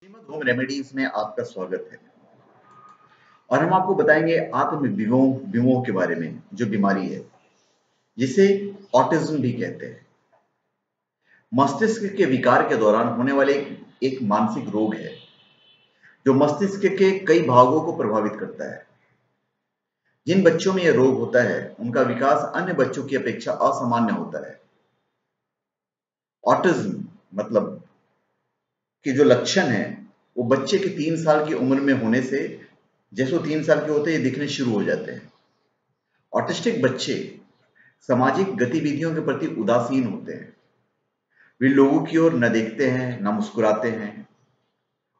Shrimad home remedies में आपका स्वागत है और हम आपको बताएंगे आत्म विमोह के बारे में, जो बीमारी है जिसे ऑटिज्म भी कहते हैं। मस्तिष्क के विकार के दौरान होने वाले एक मानसिक रोग है जो मस्तिष्क के कई भागों को प्रभावित करता है। जिन बच्चों में यह रोग होता है उनका विकास अन्य बच्चों की अपेक्षा असामान्य होता है। ऑटिज्म मतलब कि जो लक्षण है वो बच्चे के 3 साल की उम्र में होने से, जैसे वो 3 साल के होते हैं, ये दिखने शुरू हो जाते हैं। ऑटिस्टिक बच्चे सामाजिक गतिविधियों के प्रति उदासीन होते हैं। वे लोगों की ओर न देखते हैं, न मुस्कुराते हैं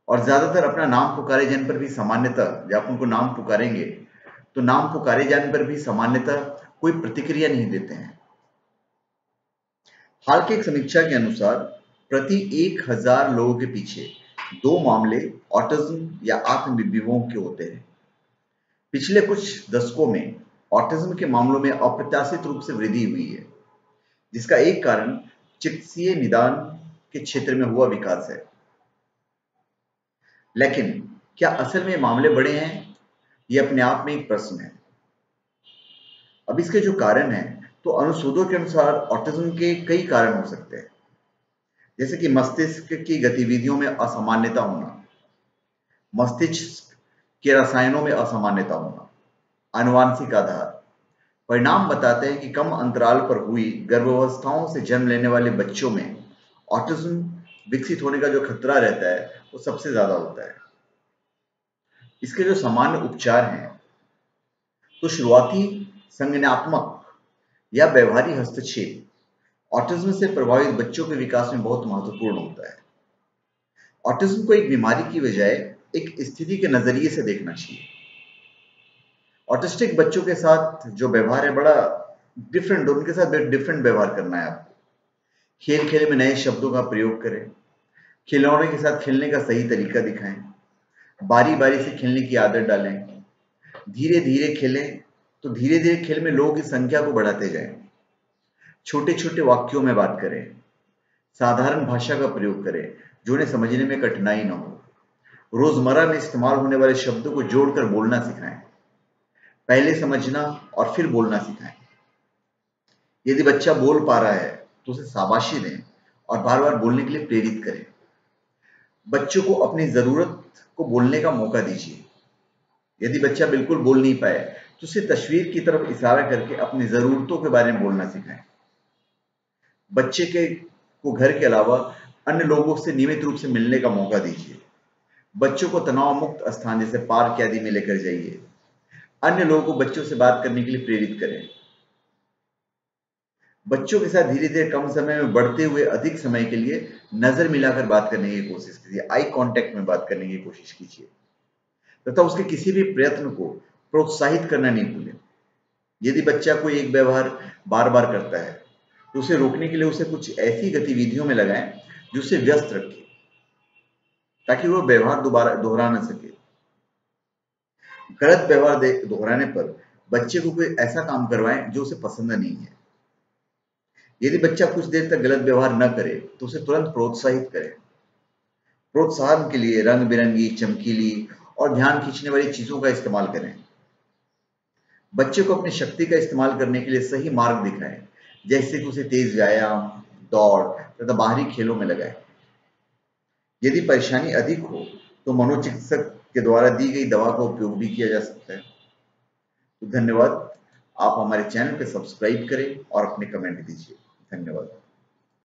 और ज्यादातर अपना नाम पुकारे जाने पर भी सामान्यतः, जब आप उनको नाम पुकारेंगे तो नाम पुकारे जाने पर भी सामान्यतः कोई प्रतिक्रिया नहीं देते हैं। हाल की एक समीक्षा के अनुसार प्रति 1000 लोगों के पीछे 2 मामले ऑटिज्म या आत्म विमोह के होते हैं। पिछले कुछ दशकों में ऑटिज्म के मामलों में अप्रत्याशित रूप से वृद्धि हुई है, जिसका एक कारण चिकित्सीय निदान के क्षेत्र में हुआ विकास है। लेकिन क्या असल में मामले बढ़े हैं? यह अपने आप में एक प्रश्न है। अब इसके जो कारण हैं, तो अनुशोधों के अनुसार ऑटिज्म के कई कारण हो सकते हैं, जैसे कि मस्तिष्क की गतिविधियों में असामान्यता होना, मस्तिष्क के रसायनों में असामान्यता होना, आनुवंशिक आधार। परिणाम बताते हैं कि कम अंतराल पर हुई गर्भावस्थाओं से जन्म लेने वाले बच्चों में ऑटिज्म विकसित होने का जो खतरा रहता है वो सबसे ज्यादा होता है। इसके जो सामान्य उपचार हैं, तो शुरुआती संज्ञानात्मक या व्यवहारिक हस्तक्षेप ऑटिज्म से प्रभावित बच्चों के विकास में बहुत महत्वपूर्ण होता है। ऑटिज्म को एक बीमारी की बजाय एक स्थिति के नजरिए से देखना चाहिए। ऑटिस्टिक बच्चों के साथ जो व्यवहार है बड़ा डिफरेंट, उनके साथ डिफरेंट व्यवहार करना है आपको। खेल खेल में नए शब्दों का प्रयोग करें, खिलौने के साथ खेलने का सही तरीका दिखाएं, बारी बारी से खेलने की आदत डालें, धीरे धीरे खेलें, तो धीरे धीरे खेल में लोगों की संख्या को बढ़ाते जाएं, छोटे छोटे वाक्यों में बात करें, साधारण भाषा का प्रयोग करें जो उन्हें समझने में कठिनाई न हो, रोजमर्रा में इस्तेमाल होने वाले शब्दों को जोड़कर बोलना सिखाएं, पहले समझना और फिर बोलना सिखाएं। यदि बच्चा बोल पा रहा है तो उसे शाबाशी दें और बार बार बोलने के लिए प्रेरित करें। बच्चों को अपनी जरूरत को बोलने का मौका दीजिए। यदि बच्चा बिल्कुल बोल नहीं पाए तो उसे तस्वीर की तरफ इशारा करके अपनी जरूरतों के बारे में बोलना सिखाएं। बच्चे को घर के अलावा अन्य लोगों से नियमित रूप से मिलने का मौका दीजिए। बच्चों को तनाव मुक्त स्थान जैसे पार्क आदि में लेकर जाइए। अन्य लोगों को बच्चों से बात करने के लिए प्रेरित करें। बच्चों के साथ धीरे धीरे कम समय में बढ़ते हुए अधिक समय के लिए नजर मिलाकर बात करने की कोशिश कीजिए, आई कांटेक्ट में बात करने की कोशिश कीजिए तथा उसके किसी भी प्रयत्न को प्रोत्साहित करना नहीं भूलें। यदि बच्चा कोई एक व्यवहार बार बार करता है तो उसे रोकने के लिए उसे कुछ ऐसी गतिविधियों में लगाएं जो उसे व्यस्त रखे, ताकि वह व्यवहार दोबारा दोहरा न सके। गलत व्यवहार दोहराने पर बच्चे को कोई ऐसा काम करवाएं जो उसे पसंद नहीं है। यदि बच्चा कुछ देर तक गलत व्यवहार न करे तो उसे तुरंत प्रोत्साहित करें। प्रोत्साहन के लिए रंग बिरंगी, चमकीली और ध्यान खींचने वाली चीजों का इस्तेमाल करें। बच्चे को अपनी शक्ति का इस्तेमाल करने के लिए सही मार्ग दिखाएं, जैसे कि उसे तेज व्यायाम, दौड़ तथा बाहरी खेलों में लगाएं। यदि परेशानी अधिक हो तो मनोचिकित्सक के द्वारा दी गई दवा का उपयोग भी किया जा सकता है। तो धन्यवाद। आप हमारे चैनल को सब्सक्राइब करें और अपने कमेंट दीजिए। धन्यवाद।